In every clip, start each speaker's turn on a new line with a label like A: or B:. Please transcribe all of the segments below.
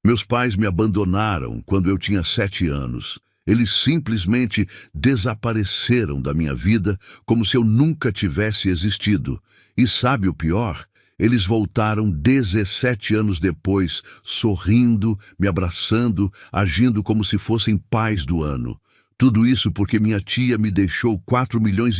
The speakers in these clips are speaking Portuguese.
A: Meus pais me abandonaram quando eu tinha 7 anos. Eles simplesmente desapareceram da minha vida como se eu nunca tivesse existido. E sabe o pior? Eles voltaram 17 anos depois, sorrindo, me abraçando, agindo como se fossem pais do ano. Tudo isso porque minha tia me deixou 4,5 milhões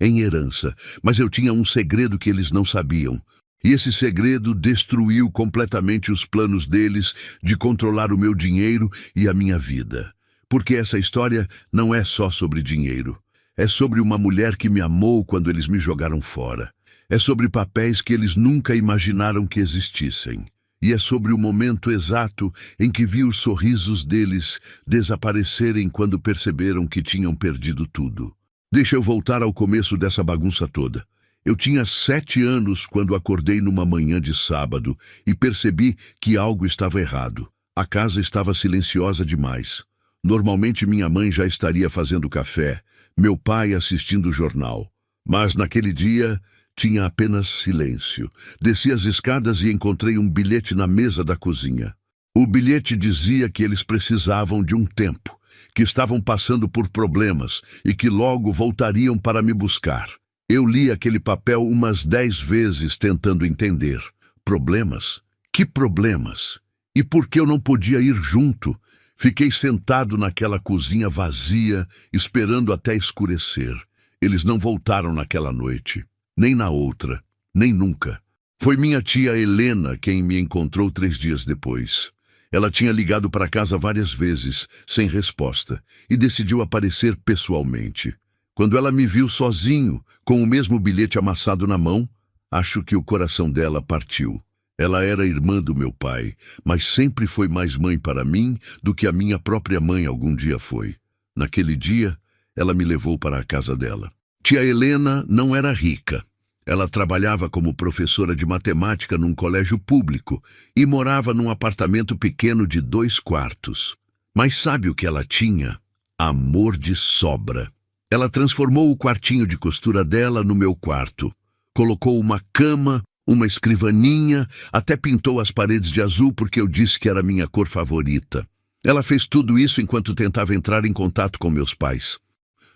A: em herança, mas eu tinha um segredo que eles não sabiam. E esse segredo destruiu completamente os planos deles de controlar o meu dinheiro e a minha vida. Porque essa história não é só sobre dinheiro. É sobre uma mulher que me amou quando eles me jogaram fora. É sobre papéis que eles nunca imaginaram que existissem. E é sobre o momento exato em que vi os sorrisos deles desaparecerem quando perceberam que tinham perdido tudo. Deixa eu voltar ao começo dessa bagunça toda. Eu tinha 7 anos quando acordei numa manhã de sábado e percebi que algo estava errado. A casa estava silenciosa demais. Normalmente minha mãe já estaria fazendo café, meu pai assistindo o jornal. Mas naquele dia tinha apenas silêncio. Desci as escadas e encontrei um bilhete na mesa da cozinha. O bilhete dizia que eles precisavam de um tempo, que estavam passando por problemas e que logo voltariam para me buscar. Eu li aquele papel umas 10 vezes tentando entender. Problemas? Que problemas? E por que eu não podia ir junto? Fiquei sentado naquela cozinha vazia, esperando até escurecer. Eles não voltaram naquela noite, nem na outra, nem nunca. Foi minha tia Helena quem me encontrou 3 dias depois. Ela tinha ligado para casa várias vezes, sem resposta, e decidiu aparecer pessoalmente. Quando ela me viu sozinho, com o mesmo bilhete amassado na mão, acho que o coração dela partiu. Ela era irmã do meu pai, mas sempre foi mais mãe para mim do que a minha própria mãe algum dia foi. Naquele dia, ela me levou para a casa dela. Tia Helena não era rica. Ela trabalhava como professora de matemática num colégio público e morava num apartamento pequeno de 2 quartos. Mas sabe o que ela tinha? Amor de sobra. Ela transformou o quartinho de costura dela no meu quarto. Colocou uma cama, uma escrivaninha, até pintou as paredes de azul porque eu disse que era minha cor favorita. Ela fez tudo isso enquanto tentava entrar em contato com meus pais.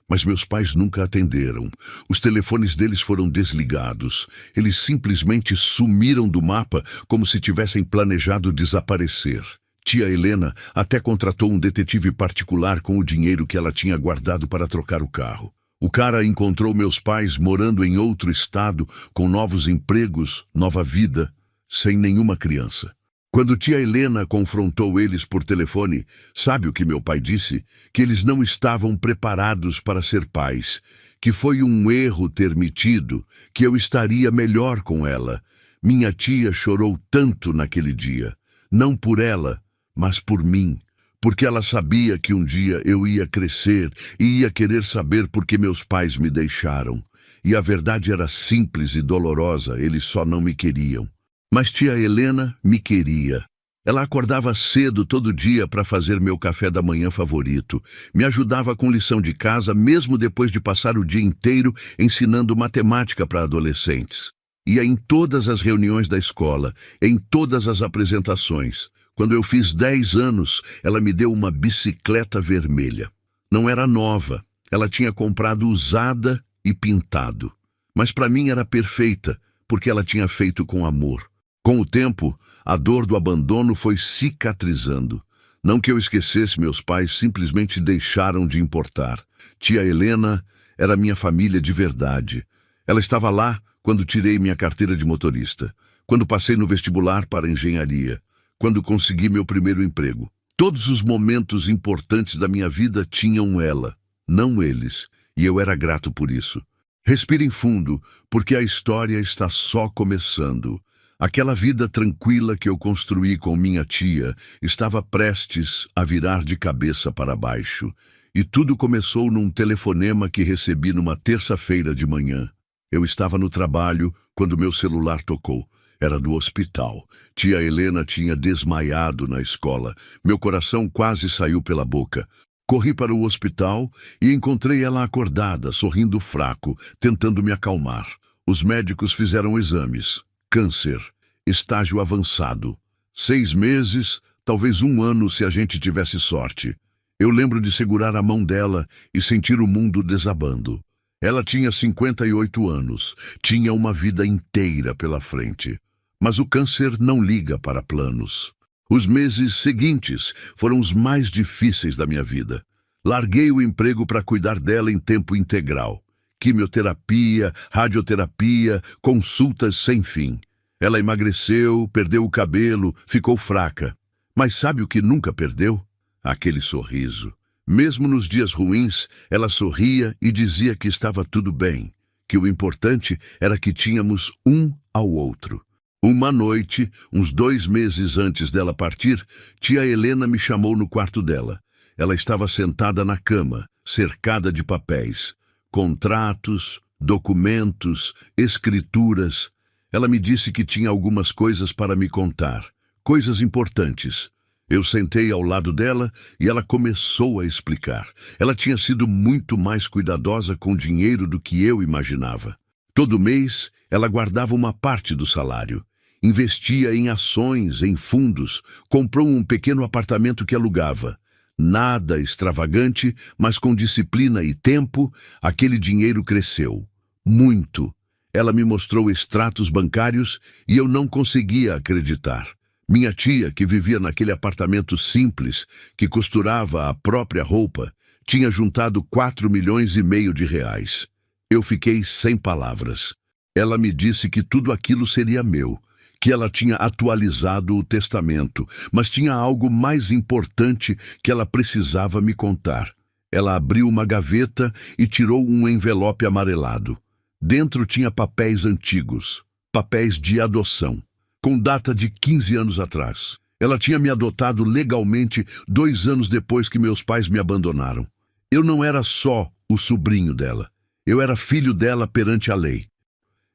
A: Mas meus pais nunca atenderam. Os telefones deles foram desligados. Eles simplesmente sumiram do mapa como se tivessem planejado desaparecer. Tia Helena até contratou um detetive particular com o dinheiro que ela tinha guardado para trocar o carro. O cara encontrou meus pais morando em outro estado, com novos empregos, nova vida, sem nenhuma criança. Quando tia Helena confrontou eles por telefone, sabe o que meu pai disse? Que eles não estavam preparados para ser pais, que foi um erro ter me tido, que eu estaria melhor com ela. Minha tia chorou tanto naquele dia, não por ela, mas por mim, porque ela sabia que um dia eu ia crescer e ia querer saber por que meus pais me deixaram. E a verdade era simples e dolorosa, eles só não me queriam. Mas tia Helena me queria. Ela acordava cedo todo dia para fazer meu café da manhã favorito, me ajudava com lição de casa, mesmo depois de passar o dia inteiro ensinando matemática para adolescentes. Ia em todas as reuniões da escola, em todas as apresentações. Quando eu fiz 10 anos, ela me deu uma bicicleta vermelha. Não era nova, ela tinha comprado usada e pintado. Mas para mim era perfeita, porque ela tinha feito com amor. Com o tempo, a dor do abandono foi cicatrizando. Não que eu esquecesse, meus pais simplesmente deixaram de importar. Tia Helena era minha família de verdade. Ela estava lá quando tirei minha carteira de motorista, quando passei no vestibular para engenharia, quando consegui meu primeiro emprego. Todos os momentos importantes da minha vida tinham ela, não eles, e eu era grato por isso. Respirem fundo, porque a história está só começando. Aquela vida tranquila que eu construí com minha tia estava prestes a virar de cabeça para baixo. E tudo começou num telefonema que recebi numa terça-feira de manhã. Eu estava no trabalho quando meu celular tocou. Era do hospital. Tia Helena tinha desmaiado na escola. Meu coração quase saiu pela boca. Corri para o hospital e encontrei ela acordada, sorrindo fraco, tentando me acalmar. Os médicos fizeram exames. Câncer. Estágio avançado. 6 meses, talvez 1 ano se a gente tivesse sorte. Eu lembro de segurar a mão dela e sentir o mundo desabando. Ela tinha 58 anos, tinha uma vida inteira pela frente. Mas o câncer não liga para planos. Os meses seguintes foram os mais difíceis da minha vida. Larguei o emprego para cuidar dela em tempo integral. Quimioterapia, radioterapia, consultas sem fim. Ela emagreceu, perdeu o cabelo, ficou fraca. Mas sabe o que nunca perdeu? Aquele sorriso. Mesmo nos dias ruins, ela sorria e dizia que estava tudo bem, que o importante era que tínhamos um ao outro. Uma noite, uns 2 meses antes dela partir, tia Helena me chamou no quarto dela. Ela estava sentada na cama, cercada de papéis, contratos, documentos, escrituras. Ela me disse que tinha algumas coisas para me contar, coisas importantes. Eu sentei ao lado dela e ela começou a explicar. Ela tinha sido muito mais cuidadosa com o dinheiro do que eu imaginava. Todo mês, ela guardava uma parte do salário. Investia em ações, em fundos, comprou um pequeno apartamento que alugava. Nada extravagante, mas com disciplina e tempo, aquele dinheiro cresceu. Muito. Ela me mostrou extratos bancários e eu não conseguia acreditar. Minha tia, que vivia naquele apartamento simples, que costurava a própria roupa, tinha juntado 4,5 milhões de reais. Eu fiquei sem palavras. Ela me disse que tudo aquilo seria meu, que ela tinha atualizado o testamento, mas tinha algo mais importante que ela precisava me contar. Ela abriu uma gaveta e tirou um envelope amarelado. Dentro tinha papéis antigos, papéis de adoção, com data de 15 anos atrás. Ela tinha me adotado legalmente 2 anos depois que meus pais me abandonaram. Eu não era só o sobrinho dela, eu era filho dela perante a lei.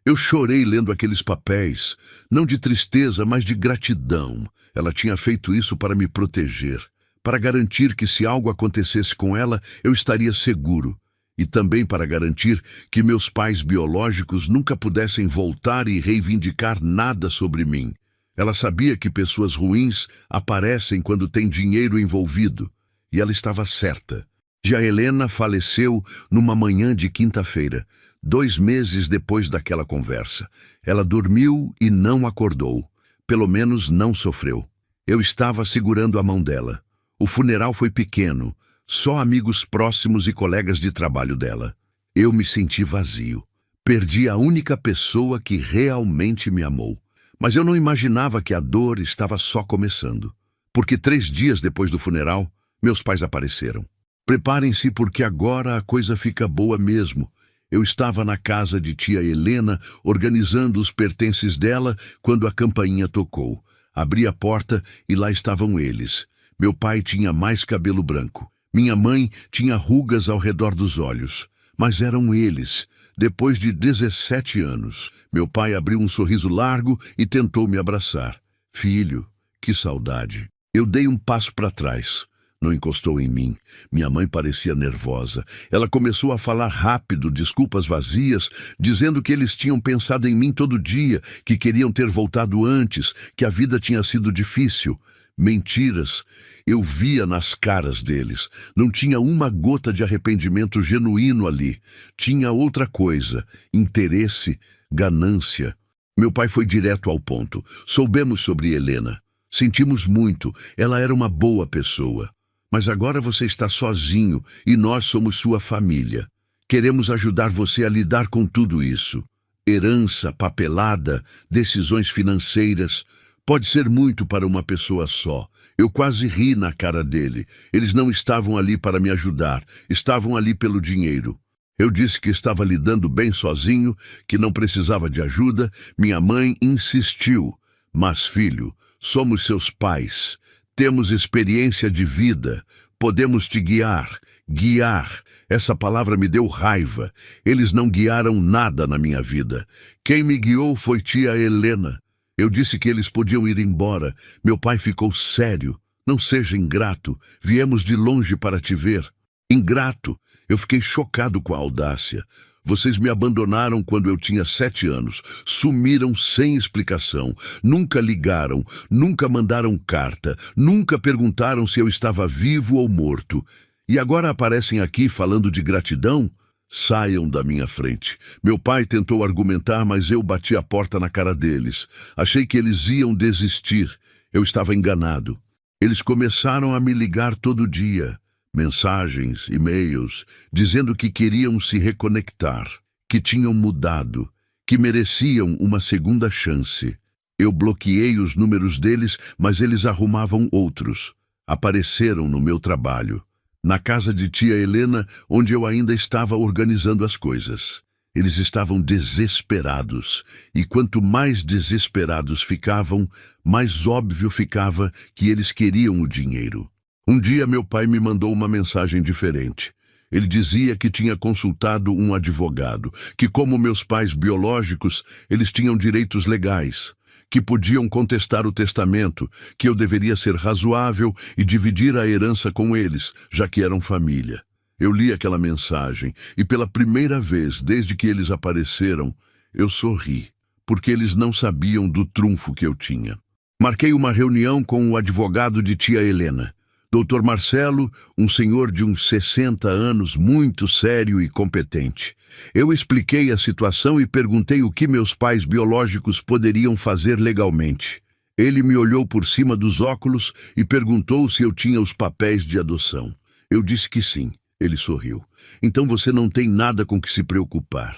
A: Eu chorei lendo aqueles papéis, não de tristeza, mas de gratidão. Ela tinha feito isso para me proteger, para garantir que se algo acontecesse com ela, eu estaria seguro. E também para garantir que meus pais biológicos nunca pudessem voltar e reivindicar nada sobre mim. Ela sabia que pessoas ruins aparecem quando tem dinheiro envolvido, e ela estava certa. Já Helena faleceu numa manhã de quinta-feira, 2 meses depois daquela conversa. Ela dormiu e não acordou. Pelo menos não sofreu. Eu estava segurando a mão dela. O funeral foi pequeno, só amigos próximos e colegas de trabalho dela. Eu me senti vazio. Perdi a única pessoa que realmente me amou. Mas eu não imaginava que a dor estava só começando. Porque 3 dias depois do funeral, meus pais apareceram. Preparem-se porque agora a coisa fica boa mesmo. Eu estava na casa de tia Helena, organizando os pertences dela, quando a campainha tocou. Abri a porta e lá estavam eles. Meu pai tinha mais cabelo branco. Minha mãe tinha rugas ao redor dos olhos. Mas eram eles. Depois de 17 anos, meu pai abriu um sorriso largo e tentou me abraçar. Filho, que saudade. Eu dei um passo para trás. Não encostou em mim. Minha mãe parecia nervosa. Ela começou a falar rápido, desculpas vazias, dizendo que eles tinham pensado em mim todo dia, que queriam ter voltado antes, que a vida tinha sido difícil. Mentiras. Eu via nas caras deles. Não tinha uma gota de arrependimento genuíno ali. Tinha outra coisa: interesse, ganância. Meu pai foi direto ao ponto. Soubemos sobre Helena. Sentimos muito. Ela era uma boa pessoa. Mas agora você está sozinho e nós somos sua família. Queremos ajudar você a lidar com tudo isso. Herança, papelada, decisões financeiras. Pode ser muito para uma pessoa só. Eu quase ri na cara dele. Eles não estavam ali para me ajudar. Estavam ali pelo dinheiro. Eu disse que estava lidando bem sozinho, que não precisava de ajuda. Minha mãe insistiu. Mas, filho, somos seus pais. Temos experiência de vida, podemos te guiar. Guiar, essa palavra me deu raiva. Eles não guiaram nada na minha vida. Quem me guiou foi tia Helena. Eu disse que eles podiam ir embora. Meu pai ficou sério. Não seja ingrato, viemos de longe para te ver. Ingrato, eu fiquei chocado com a audácia. Vocês me abandonaram quando eu tinha 7 anos. Sumiram sem explicação. Nunca ligaram, nunca mandaram carta, nunca perguntaram se eu estava vivo ou morto. E agora aparecem aqui falando de gratidão? Saiam da minha frente. Meu pai tentou argumentar, mas eu bati a porta na cara deles. Achei que eles iam desistir. Eu estava enganado. Eles começaram a me ligar todo dia. Mensagens, e-mails, dizendo que queriam se reconectar, que tinham mudado, que mereciam uma segunda chance. Eu bloqueei os números deles, mas eles arrumavam outros. Apareceram no meu trabalho, na casa de tia Helena, onde eu ainda estava organizando as coisas. Eles estavam desesperados, e quanto mais desesperados ficavam, mais óbvio ficava que eles queriam o dinheiro. Um dia meu pai me mandou uma mensagem diferente. Ele dizia que tinha consultado um advogado, que como meus pais biológicos, eles tinham direitos legais, que podiam contestar o testamento, que eu deveria ser razoável e dividir a herança com eles, já que eram família. Eu li aquela mensagem e pela primeira vez desde que eles apareceram, eu sorri, porque eles não sabiam do trunfo que eu tinha. Marquei uma reunião com o advogado de tia Helena. Dr. Marcelo, um senhor de uns 60 anos, muito sério e competente. Eu expliquei a situação e perguntei o que meus pais biológicos poderiam fazer legalmente. Ele me olhou por cima dos óculos e perguntou se eu tinha os papéis de adoção. Eu disse que sim. Ele sorriu. Então você não tem nada com que se preocupar.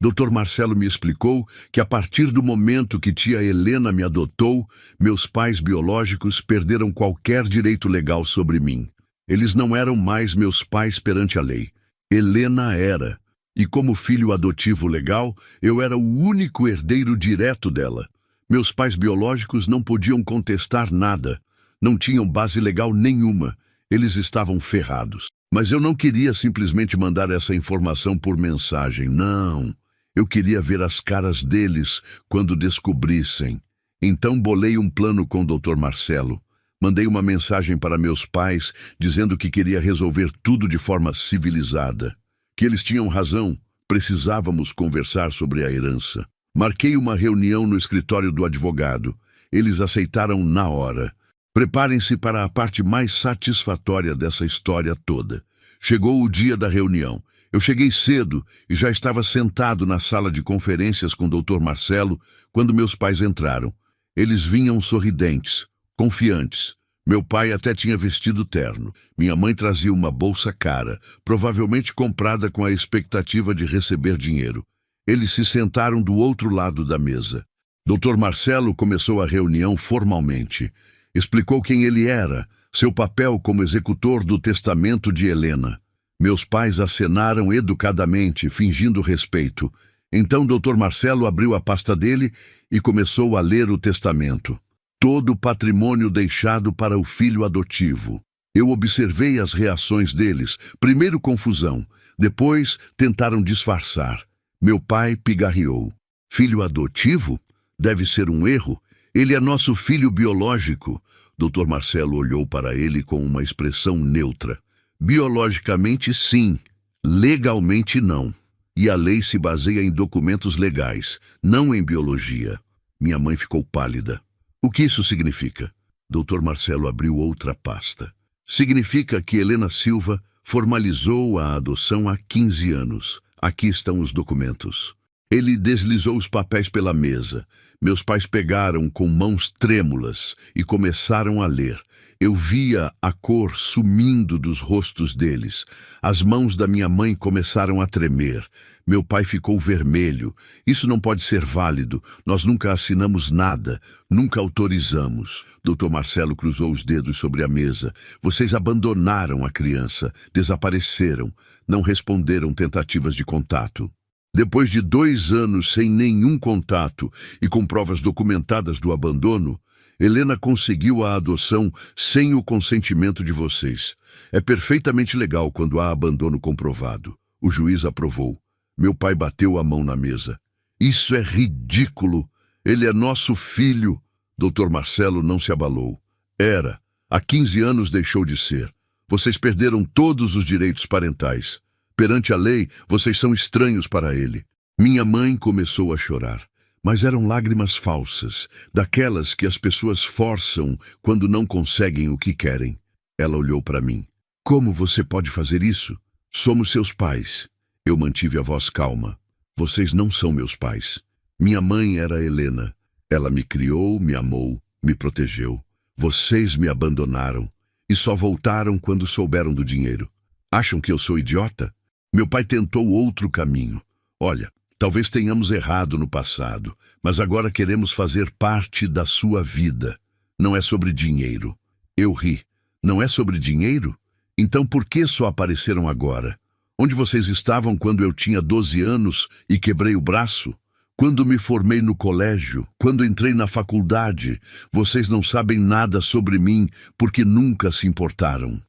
A: Dr. Marcelo me explicou que a partir do momento que tia Helena me adotou, meus pais biológicos perderam qualquer direito legal sobre mim. Eles não eram mais meus pais perante a lei. Helena era. E como filho adotivo legal, eu era o único herdeiro direto dela. Meus pais biológicos não podiam contestar nada. Não tinham base legal nenhuma. Eles estavam ferrados. Mas eu não queria simplesmente mandar essa informação por mensagem, não. Eu queria ver as caras deles quando descobrissem. Então bolei um plano com o Dr. Marcelo. Mandei uma mensagem para meus pais dizendo que queria resolver tudo de forma civilizada. Que eles tinham razão, precisávamos conversar sobre a herança. Marquei uma reunião no escritório do advogado. Eles aceitaram na hora. Preparem-se para a parte mais satisfatória dessa história toda. Chegou o dia da reunião. Eu cheguei cedo e já estava sentado na sala de conferências com o Dr. Marcelo quando meus pais entraram. Eles vinham sorridentes, confiantes. Meu pai até tinha vestido terno. Minha mãe trazia uma bolsa cara, provavelmente comprada com a expectativa de receber dinheiro. Eles se sentaram do outro lado da mesa. Dr. Marcelo começou a reunião formalmente. Explicou quem ele era, seu papel como executor do testamento de Helena. Meus pais acenaram educadamente, fingindo respeito. Então Dr. Marcelo abriu a pasta dele e começou a ler o testamento. Todo o patrimônio deixado para o filho adotivo. Eu observei as reações deles. Primeiro confusão, depois tentaram disfarçar. Meu pai pigarreou. Filho adotivo? Deve ser um erro. Ele é nosso filho biológico. Dr. Marcelo olhou para ele com uma expressão neutra. Biologicamente, sim. Legalmente, não. E a lei se baseia em documentos legais, não em biologia. Minha mãe ficou pálida. O que isso significa? Dr. Marcelo abriu outra pasta. Significa que Helena Silva formalizou a adoção há 15 anos. Aqui estão os documentos. Ele deslizou os papéis pela mesa. Meus pais pegaram com mãos trêmulas e começaram a ler. Eu via a cor sumindo dos rostos deles. As mãos da minha mãe começaram a tremer. Meu pai ficou vermelho. Isso não pode ser válido. Nós nunca assinamos nada. Nunca autorizamos. Dr. Marcelo cruzou os dedos sobre a mesa. Vocês abandonaram a criança. Desapareceram. Não responderam tentativas de contato. Depois de 2 anos sem nenhum contato e com provas documentadas do abandono, Helena conseguiu a adoção sem o consentimento de vocês. É perfeitamente legal quando há abandono comprovado. O juiz aprovou. Meu pai bateu a mão na mesa. Isso é ridículo. Ele é nosso filho. Dr. Marcelo não se abalou. Era. Há 15 anos deixou de ser. Vocês perderam todos os direitos parentais. Perante a lei, vocês são estranhos para ele. Minha mãe começou a chorar, mas eram lágrimas falsas, daquelas que as pessoas forçam quando não conseguem o que querem. Ela olhou para mim. Como você pode fazer isso? Somos seus pais. Eu mantive a voz calma. Vocês não são meus pais. Minha mãe era Helena. Ela me criou, me amou, me protegeu. Vocês me abandonaram e só voltaram quando souberam do dinheiro. Acham que eu sou idiota? Meu pai tentou outro caminho. Olha, talvez tenhamos errado no passado, mas agora queremos fazer parte da sua vida. Não é sobre dinheiro. Eu ri. Não é sobre dinheiro? Então por que só apareceram agora? Onde vocês estavam quando eu tinha 12 anos e quebrei o braço? Quando me formei no colégio, quando entrei na faculdade, vocês não sabem nada sobre mim porque nunca se importaram.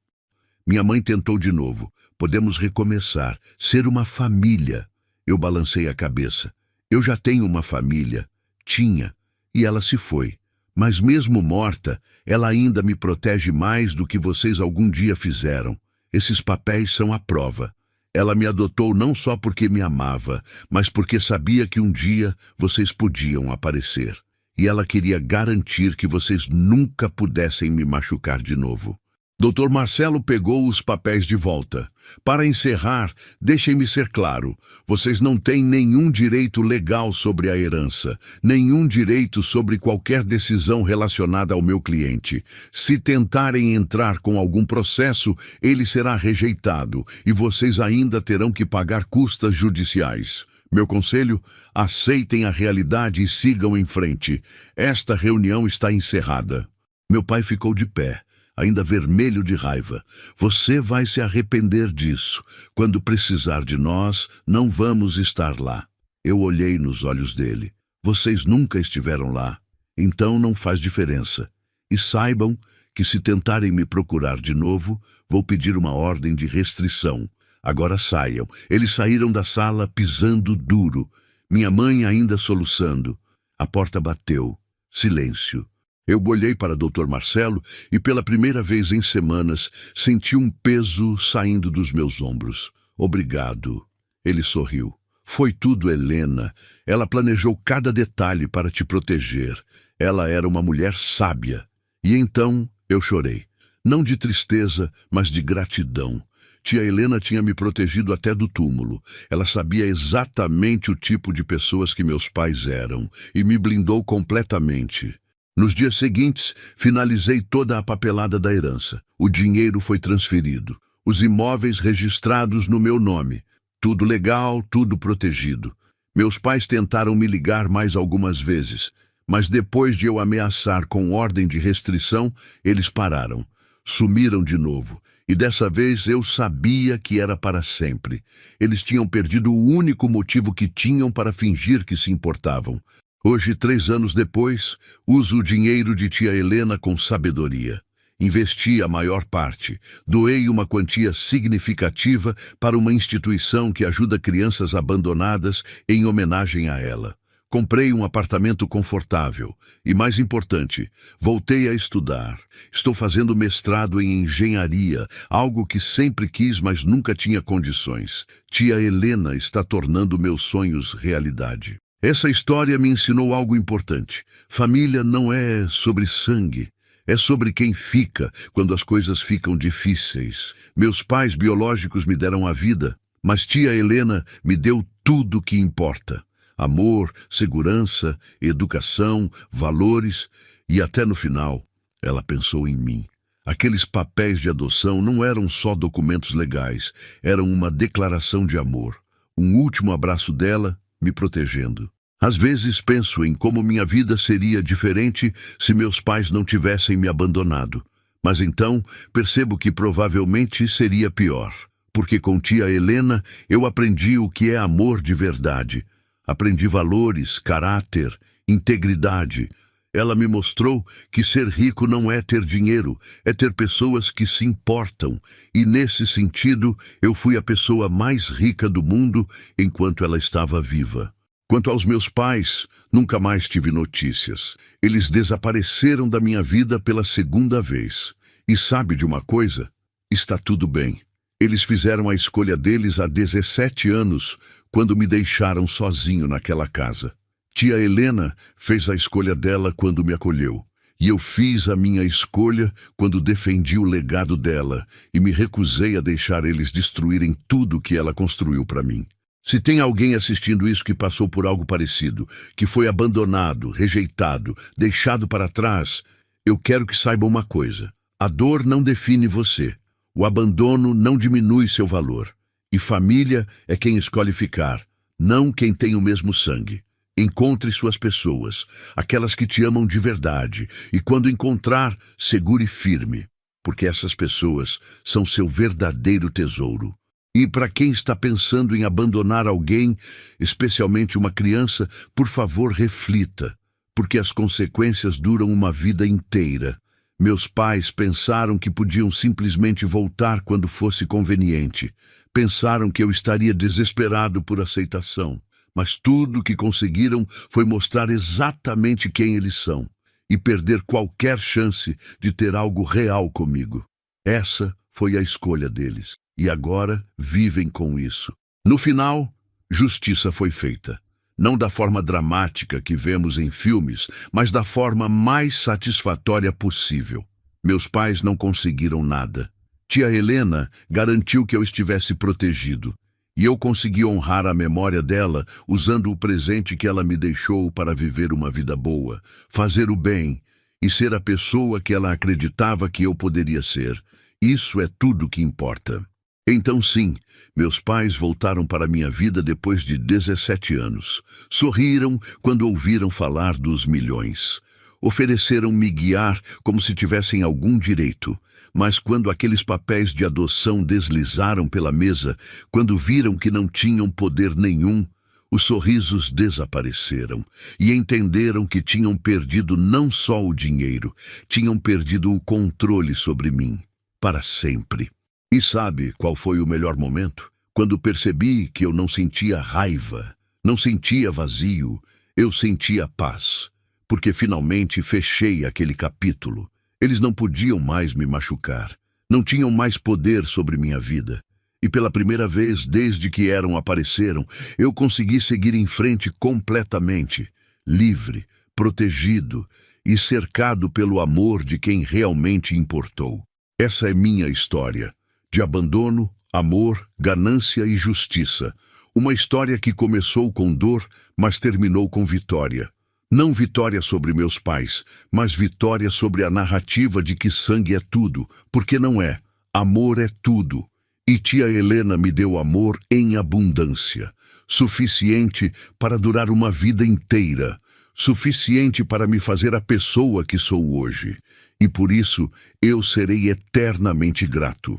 A: Minha mãe tentou de novo. Podemos recomeçar, ser uma família. Eu balancei a cabeça. Eu já tenho uma família. Tinha. E ela se foi. Mas mesmo morta, ela ainda me protege mais do que vocês algum dia fizeram. Esses papéis são a prova. Ela me adotou não só porque me amava, mas porque sabia que um dia vocês podiam aparecer. E ela queria garantir que vocês nunca pudessem me machucar de novo. Dr. Marcelo pegou os papéis de volta. Para encerrar, deixem-me ser claro. Vocês não têm nenhum direito legal sobre a herança, nenhum direito sobre qualquer decisão relacionada ao meu cliente. Se tentarem entrar com algum processo, ele será rejeitado e vocês ainda terão que pagar custas judiciais. Meu conselho, aceitem a realidade e sigam em frente. Esta reunião está encerrada. Meu pai ficou de pé, ainda vermelho de raiva. Você vai se arrepender disso. Quando precisar de nós, não vamos estar lá. Eu olhei nos olhos dele. Vocês nunca estiveram lá. Então não faz diferença. E saibam que se tentarem me procurar de novo, vou pedir uma ordem de restrição. Agora saiam. Eles saíram da sala pisando duro. Minha mãe ainda soluçando. A porta bateu. Silêncio. Eu olhei para Dr. Marcelo e pela primeira vez em semanas senti um peso saindo dos meus ombros. Obrigado. Ele sorriu. Foi tudo Helena. Ela planejou cada detalhe para te proteger. Ela era uma mulher sábia. E então eu chorei. Não de tristeza, mas de gratidão. Tia Helena tinha me protegido até do túmulo. Ela sabia exatamente o tipo de pessoas que meus pais eram e me blindou completamente. Nos dias seguintes, finalizei toda a papelada da herança. O dinheiro foi transferido. Os imóveis registrados no meu nome. Tudo legal, tudo protegido. Meus pais tentaram me ligar mais algumas vezes, mas depois de eu ameaçar com ordem de restrição, eles pararam. Sumiram de novo. E dessa vez eu sabia que era para sempre. Eles tinham perdido o único motivo que tinham para fingir que se importavam. Hoje, 3 anos depois, uso o dinheiro de tia Helena com sabedoria. Investi a maior parte. Doei uma quantia significativa para uma instituição que ajuda crianças abandonadas em homenagem a ela. Comprei um apartamento confortável. E, mais importante, voltei a estudar. Estou fazendo mestrado em engenharia, algo que sempre quis, mas nunca tinha condições. Tia Helena está tornando meus sonhos realidade. Essa história me ensinou algo importante. Família não é sobre sangue. É sobre quem fica quando as coisas ficam difíceis. Meus pais biológicos me deram a vida, mas tia Helena me deu tudo o que importa. Amor, segurança, educação, valores e até no final, ela pensou em mim. Aqueles papéis de adoção não eram só documentos legais, eram uma declaração de amor. Um último abraço dela, me protegendo. Às vezes penso em como minha vida seria diferente se meus pais não tivessem me abandonado. Mas então percebo que provavelmente seria pior. Porque com tia Helena eu aprendi o que é amor de verdade. Aprendi valores, caráter, integridade. Ela me mostrou que ser rico não é ter dinheiro, é ter pessoas que se importam. E nesse sentido, eu fui a pessoa mais rica do mundo enquanto ela estava viva. Quanto aos meus pais, nunca mais tive notícias. Eles desapareceram da minha vida pela segunda vez. E sabe de uma coisa? Está tudo bem. Eles fizeram a escolha deles há 17 anos, quando me deixaram sozinho naquela casa. Tia Helena fez a escolha dela quando me acolheu. E eu fiz a minha escolha quando defendi o legado dela e me recusei a deixar eles destruírem tudo que ela construiu para mim. Se tem alguém assistindo isso que passou por algo parecido, que foi abandonado, rejeitado, deixado para trás, eu quero que saiba uma coisa: a dor não define você. O abandono não diminui seu valor. E família é quem escolhe ficar, não quem tem o mesmo sangue. Encontre suas pessoas, aquelas que te amam de verdade, e quando encontrar, segure firme, porque essas pessoas são seu verdadeiro tesouro. E para quem está pensando em abandonar alguém, especialmente uma criança, por favor, reflita, porque as consequências duram uma vida inteira. Meus pais pensaram que podiam simplesmente voltar quando fosse conveniente. Pensaram que eu estaria desesperado por aceitação. Mas tudo o que conseguiram foi mostrar exatamente quem eles são e perder qualquer chance de ter algo real comigo. Essa foi a escolha deles. E agora vivem com isso. No final, justiça foi feita. Não da forma dramática que vemos em filmes, mas da forma mais satisfatória possível. Meus pais não conseguiram nada. Tia Helena garantiu que eu estivesse protegido. E eu consegui honrar a memória dela usando o presente que ela me deixou para viver uma vida boa, fazer o bem e ser a pessoa que ela acreditava que eu poderia ser. Isso é tudo que importa. Então sim, meus pais voltaram para a minha vida depois de 17 anos. Sorriram quando ouviram falar dos milhões. Ofereceram-me guiar como se tivessem algum direito. Mas quando aqueles papéis de adoção deslizaram pela mesa, quando viram que não tinham poder nenhum, os sorrisos desapareceram e entenderam que tinham perdido não só o dinheiro, tinham perdido o controle sobre mim, para sempre. E sabe qual foi o melhor momento? Quando percebi que eu não sentia raiva, não sentia vazio, eu sentia paz, porque finalmente fechei aquele capítulo. Eles não podiam mais me machucar, não tinham mais poder sobre minha vida. E pela primeira vez desde que apareceram, eu consegui seguir em frente completamente, livre, protegido e cercado pelo amor de quem realmente importou. Essa é minha história, de abandono, amor, ganância e justiça. Uma história que começou com dor, mas terminou com vitória. Não vitória sobre meus pais, mas vitória sobre a narrativa de que sangue é tudo, porque não é. Amor é tudo. E tia Helena me deu amor em abundância, suficiente para durar uma vida inteira, suficiente para me fazer a pessoa que sou hoje. E por isso eu serei eternamente grato.